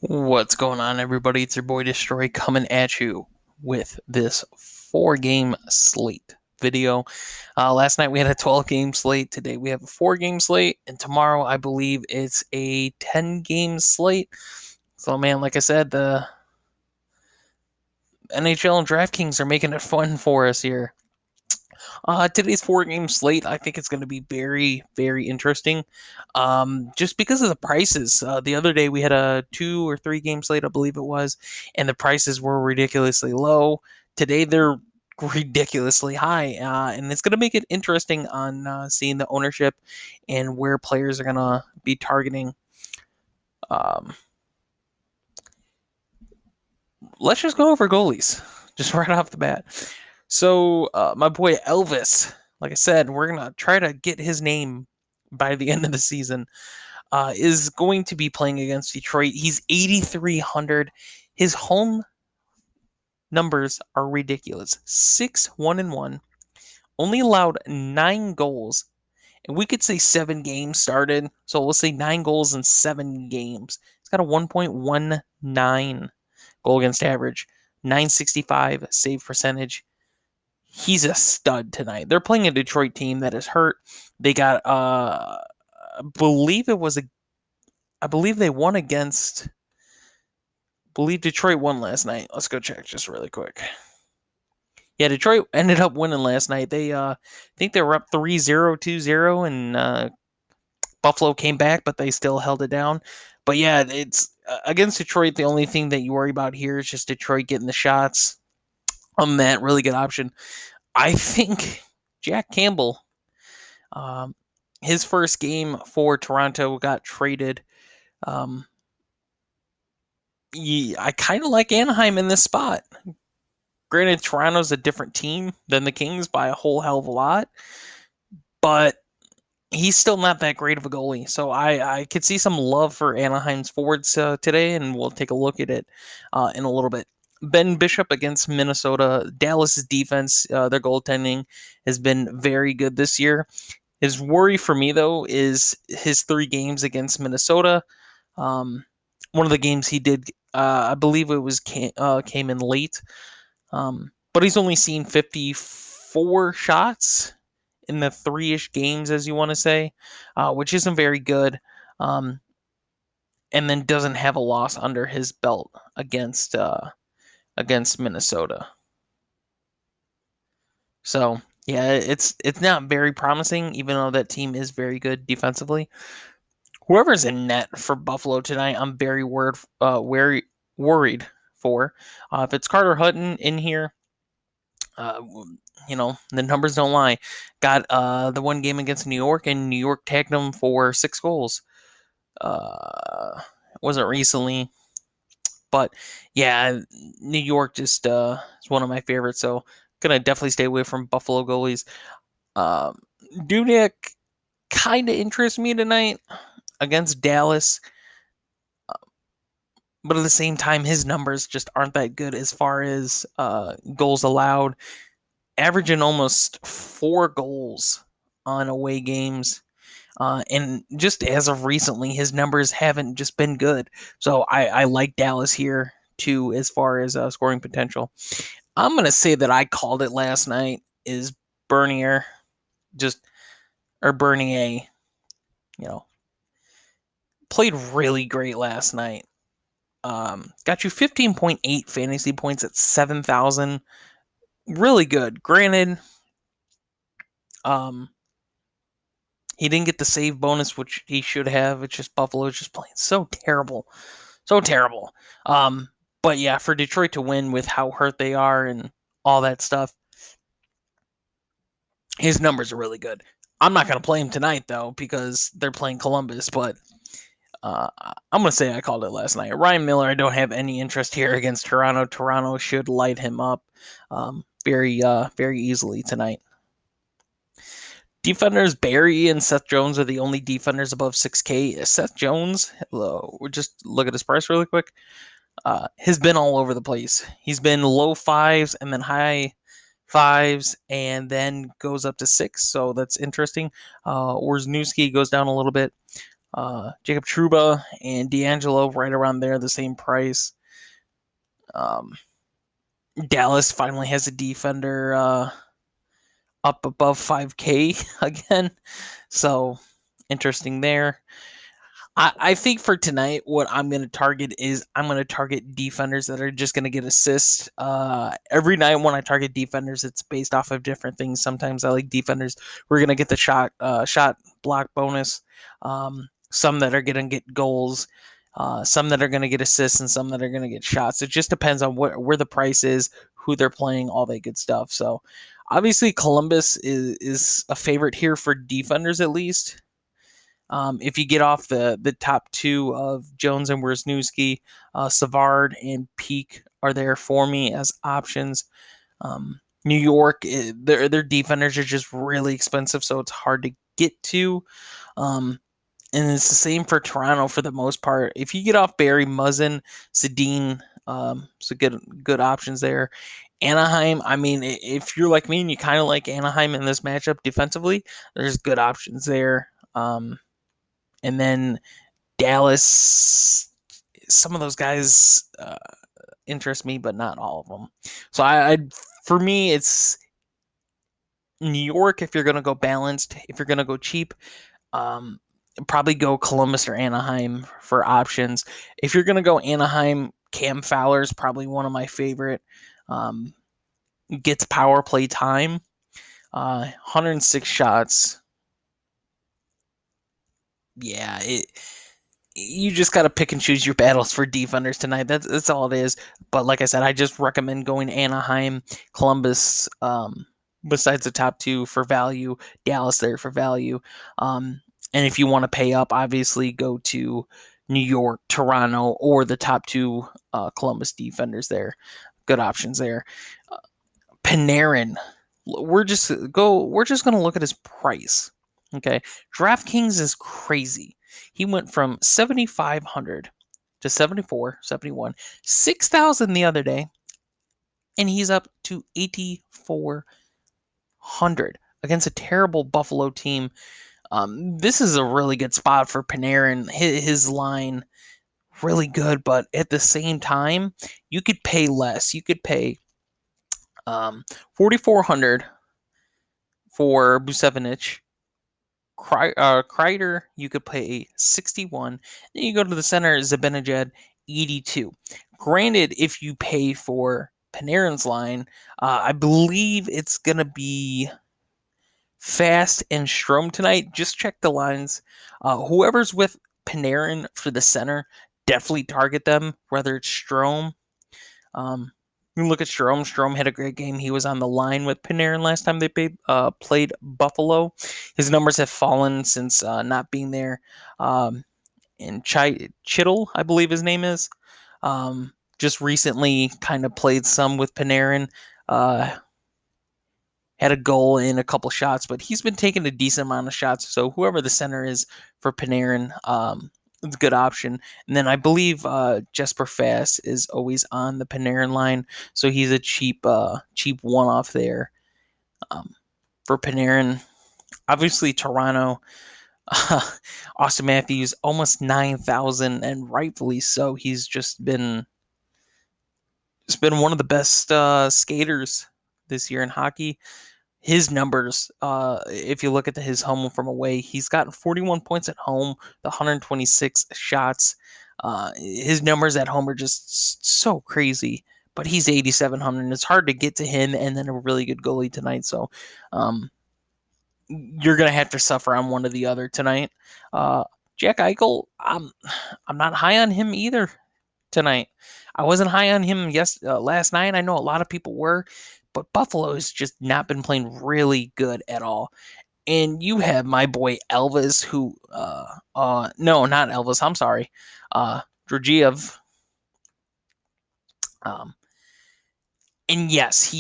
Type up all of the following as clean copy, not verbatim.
What's going on, everybody? It's your boy Destroy coming at you with this 4 game slate video. Last night we had a 12 game slate. Today we have a 4 game slate, and tomorrow I believe it's a 10 game slate. So, man, like I said, the NHL and DraftKings are making it fun for us here. Today's 4 game slate, I think it's going to be very, very interesting. Just because of the prices. The other day we had a 2 or 3 game slate, I believe it was, and the prices were ridiculously low. Today they're ridiculously high, and it's going to make it interesting on seeing the ownership and where players are going to be targeting. Um, let's just go over goalies, just right off the bat. So, my boy Elvis, like I said, we're going to try to get his name by the end of the season, is going to be playing against Detroit. He's 8,300. His home numbers are ridiculous 6-1-1, only allowed 9 goals. And we could say 7 games started. So we'll say 9 goals in 7 games. He's got a 1.19 goal against average, 965 save percentage. He's a stud tonight. They're playing a Detroit team that is hurt. They got I believe they won against I believe Detroit won last night. Let's go check just really quick. Yeah, Detroit ended up winning last night. They think they were up 3-0, 2-0, and Buffalo came back, but they still held it down. But yeah, it's against Detroit. The only thing that you worry about here is just Detroit getting the shots on that really good option. I think Jack Campbell, um, his first game for Toronto got traded. Um, I kind of like Anaheim in this spot. Granted, Toronto's a different team than the Kings by a whole hell of a lot, but he's still not that great of a goalie. So I could see some love for Anaheim's forwards today, and we'll take a look at it in a little bit. Ben Bishop against Minnesota. Dallas's defense, their goaltending has been very good this year. His worry for me, though, is his 3 games against Minnesota. One of the games he did, I believe it was came in late, but he's only seen 54 shots in the 3-ish games, as you want to say, which isn't very good. Um, and then doesn't have a loss under his belt against Minnesota. So yeah, it's not very promising, even though that team is very good defensively. Whoever's in net for Buffalo tonight, I'm very worried for. If it's Carter Hutton in here, uh, the numbers don't lie. Got the 1 game against New York, and New York tagged him for 6 goals. It wasn't recently, but yeah, New York just is one of my favorites. So gonna definitely stay away from Buffalo goalies. Um, Dudek kind of interests me tonight against Dallas, but at the same time, his numbers just aren't that good as far as goals allowed, averaging almost 4 goals on away games. And just as of recently, his numbers haven't just been good. So I like Dallas here too as far as scoring potential. I'm gonna say that I called it last night is Bernier, just or Bernier. You know, played really great last night. Got you 15.8 fantasy points at 7,000. Really good. Granted, um, he didn't get the save bonus, which he should have. It's just Buffalo's just playing so terrible. So terrible. Um, but yeah, for Detroit to win with how hurt they are and all that stuff, his numbers are really good. I'm not going to play him tonight, though, because they're playing Columbus, but I'm going to say I called it last night. Ryan Miller, I don't have any interest here against Toronto. Toronto should light him up very easily tonight. Defenders Barry and Seth Jones are the only defenders above 6K. Seth Jones, we'll just look at his price really quick. Has been all over the place. He's been low fives and then high fives and then goes up to 6. So that's interesting. Wisniewski goes down a little bit. Jacob Trouba and D'Angelo right around there, the same price. Um, Dallas finally has a defender up above 5K again. So interesting there. I think for tonight, what I'm going to target is I'm going to target defenders that are just going to get assists. Every night when I target defenders, it's based off of different things. Sometimes I like defenders. We're going to get the shot block bonus. Some that are going to get goals. Some that are going to get assists, and some that are going to get shots. It just depends on where the price is, who they're playing, all that good stuff. So obviously Columbus is a favorite here for defenders at least. If you get off the top two of Jones and Wisniewski, Savard and Peak are there for me as options. New York, their defenders are just really expensive, so it's hard to get to. And it's the same for Toronto for the most part. If you get off Barry, Muzzin, Sedin, so good options there. Anaheim, I mean, if you're like me and you kind of like Anaheim in this matchup defensively, there's good options there. And then Dallas, some of those guys interest me, but not all of them. So for me, it's New York if you're going to go balanced. If you're going to go cheap, probably go Columbus or Anaheim for options. If you're going to go Anaheim, Cam Fowler's probably one of my favorite. Gets power play time, 106 shots. Yeah, you just got to pick and choose your battles for defenders tonight. That's all it is. But like I said, I just recommend going Anaheim, Columbus, besides the top two for value, Dallas there for value. And if you want to pay up, obviously go to New York, Toronto, or the top two Columbus defenders there. Good options there. Panarin, we're just going to look at his price. Okay, DraftKings is crazy. He went from 7,500 to 74, 71, 6,000 the other day, and he's up to 8,400 against a terrible Buffalo team. This is a really good spot for Panarin. His line really good, but at the same time, you could pay less. You could pay 4,400 for Bucevich. Kreider, you could pay 61. Then you go to the center, Zibanejad, 82. Granted, if you pay for Panarin's line, I believe it's going to be Fast and Strome tonight. Just check the lines. Whoever's with Panarin for the center, definitely target them, whether it's Strome. You look at Strome. Strome had a great game. He was on the line with Panarin last time they played Buffalo. His numbers have fallen since not being there. And Chittle, I believe his name is, just recently kind of played some with Panarin. Had a goal in a couple shots, but he's been taking a decent amount of shots. So whoever the center is for Panarin, it's a good option. And then I believe Jesper Fast is always on the Panarin line, so he's a cheap one-off there for Panarin. Obviously, Toronto, Austin Matthews, almost 9,000, and rightfully so. He's just been one of the best skaters this year in hockey. His numbers, if you look at his home from away, he's gotten 41 points at home, the 126 shots. His numbers at home are just so crazy, but he's 8,700, and it's hard to get to him and then a really good goalie tonight. So you're going to have to suffer on one or the other tonight. Jack Eichel, I'm not high on him either tonight. I wasn't high on him last night. I know a lot of people were, but Buffalo has just not been playing really good at all. And you have my boy Elvis, who, no, not Elvis. I'm sorry, Georgiev. And yes,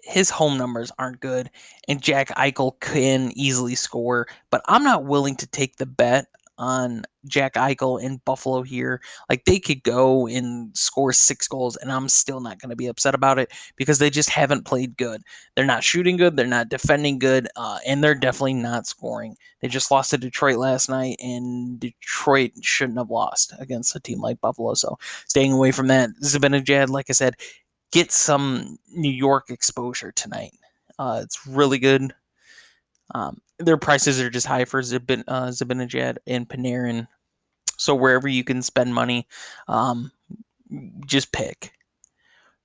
his home numbers aren't good, and Jack Eichel can easily score, but I'm not willing to take the bet on Jack Eichel in Buffalo here. Like, they could go and score 6 goals, and I'm still not going to be upset about it because they just haven't played good. They're not shooting good. They're not defending good. And they're definitely not scoring. They just lost to Detroit last night, and Detroit shouldn't have lost against a team like Buffalo. So staying away from that. Zibanejad, like I said, get some New York exposure tonight. It's really good. Their prices are just high for Zibanejad and Panarin. So wherever you can spend money, just pick.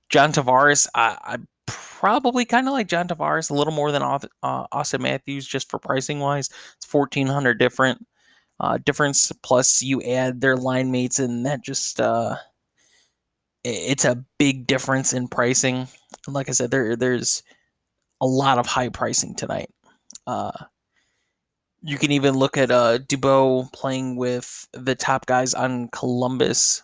John Tavares, I probably kind of like John Tavares a little more than Austin Matthews just for pricing wise. It's 1,400 difference. Plus you add their line mates, and that just it's a big difference in pricing. Like I said, there's a lot of high pricing tonight. You can even look at Dubois playing with the top guys on Columbus.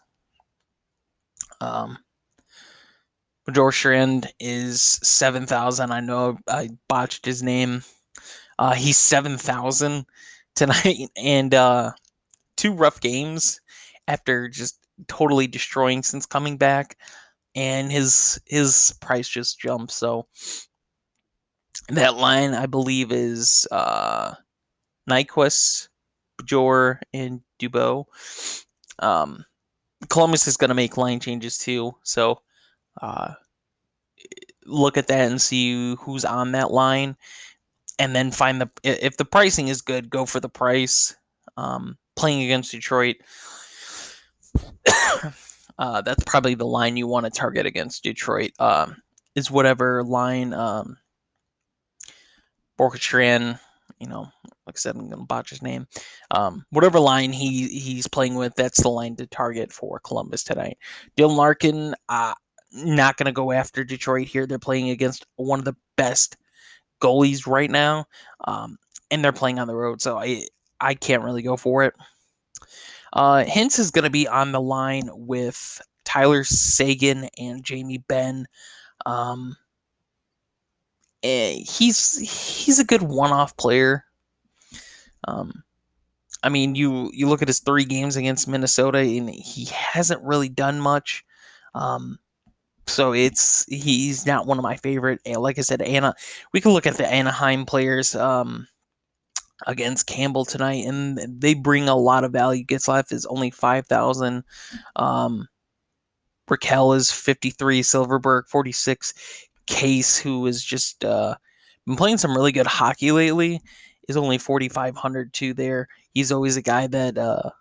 Bjorkstrand is 7,000. I know I botched his name. He's 7,000 tonight, and 2 rough games after just totally destroying since coming back, and his price just jumped. So that line, I believe, is Nyquist, Bjor, and Dubois. Columbus is going to make line changes too, so look at that and see who's on that line, and then find if the pricing is good, go for the price. Playing against Detroit, that's probably the line you want to target against Detroit. Is whatever line Bjorkstrand, like I said, I'm gonna botch his name. Whatever line he's playing with, that's the line to target for Columbus tonight. Dylan Larkin, not gonna go after Detroit here. They're playing against one of the best goalies right now, and they're playing on the road, so I can't really go for it. Hintz is gonna be on the line with Tyler Seguin and Jamie Benn. He's a good one-off player. I mean, you look at his 3 games against Minnesota, and he hasn't really done much. So he's not one of my favorite. Like I said, we can look at the Anaheim players against Campbell tonight, and they bring a lot of value. Getzlaf is only 5,000. Raquel is 53. Silverberg 46. Case, who is just been playing some really good hockey lately, is only 4,500 too. There, he's always a guy that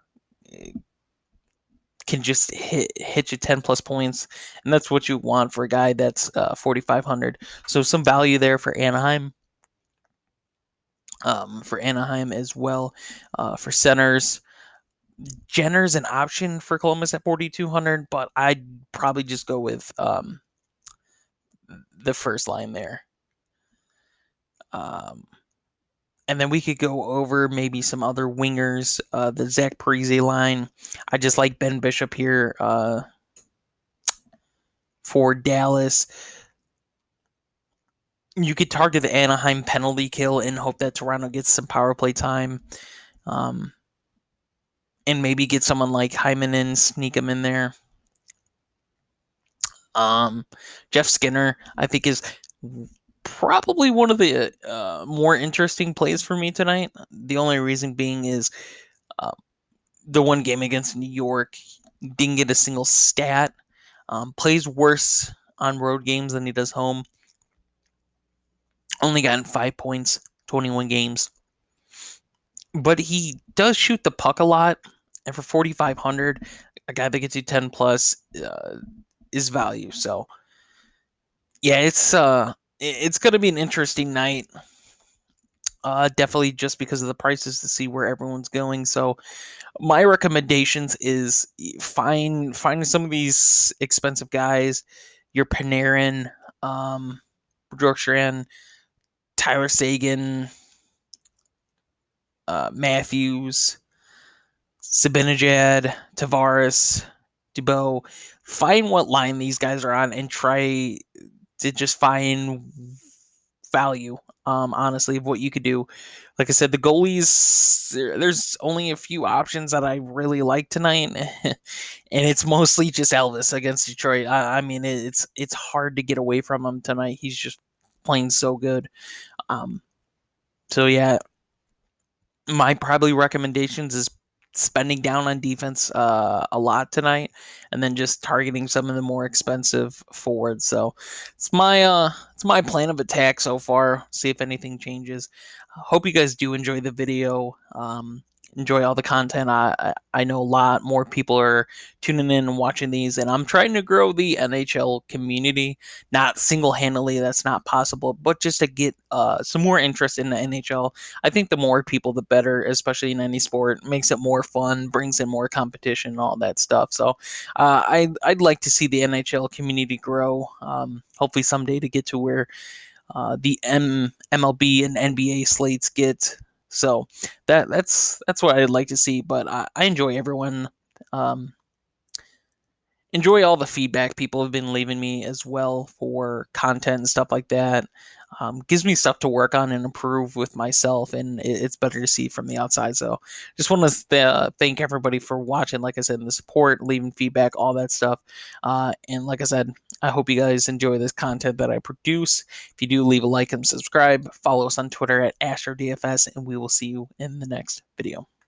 can just hit you 10 plus points, and that's what you want for a guy that's 4,500. So some value there for Anaheim. For Anaheim as well. For centers, Jenner's an option for Columbus at 4,200, but I'd probably just go with the first line there. And then we could go over maybe some other wingers. The Zach Parise line. I just like Ben Bishop here for Dallas. You could target the Anaheim penalty kill and hope that Toronto gets some power play time. And maybe get someone like Hyman and sneak him in there. Jeff Skinner, I think, is probably one of the more interesting plays for me tonight. The only reason being is the one game against New York, didn't get a single stat. Plays worse on road games than he does home. Only gotten 5 points, 21 games. But he does shoot the puck a lot. And for 4,500, a guy that gets you 10 plus is value. So, yeah, it's going to be an interesting night. Definitely just because of the prices to see where everyone's going. So my recommendations is find some of these expensive guys, your Panarin, Bjorkstrand, Tyler Seguin, Matthews, Zibanejad, Tavares, Dubois. Find what line these guys are on and try to just find value honestly, of what you could do. Like I said, the goalies, there's only a few options that I really like tonight, and it's mostly just Elvis against Detroit. I mean, it's hard to get away from him tonight. He's just playing so good. Um, so yeah, my probably recommendations is spending down on defense a lot tonight, and then just targeting some of the more expensive forwards. So it's my plan of attack so far. See if anything changes. Hope you guys do enjoy the video. Enjoy all the content. I know a lot more people are tuning in and watching these, and I'm trying to grow the NHL community. Not single handedly, that's not possible, but just to get some more interest in the NHL. I think the more people, the better, especially in any sport. Makes it more fun, brings in more competition, and all that stuff. So, I'd like to see the NHL community grow. Hopefully, someday to get to where the MLB and NBA slates get. So that's what I'd like to see. But I enjoy everyone. Um, Enjoy all the feedback people have been leaving me as well for content and stuff like that. Gives me stuff to work on and improve with myself, and it's better to see from the outside. So, just want to thank everybody for watching. Like I said, and the support, leaving feedback, all that stuff. And like I said, I hope you guys enjoy this content that I produce. If you do, leave a like and subscribe. Follow us on Twitter at AstroDFS, and we will see you in the next video.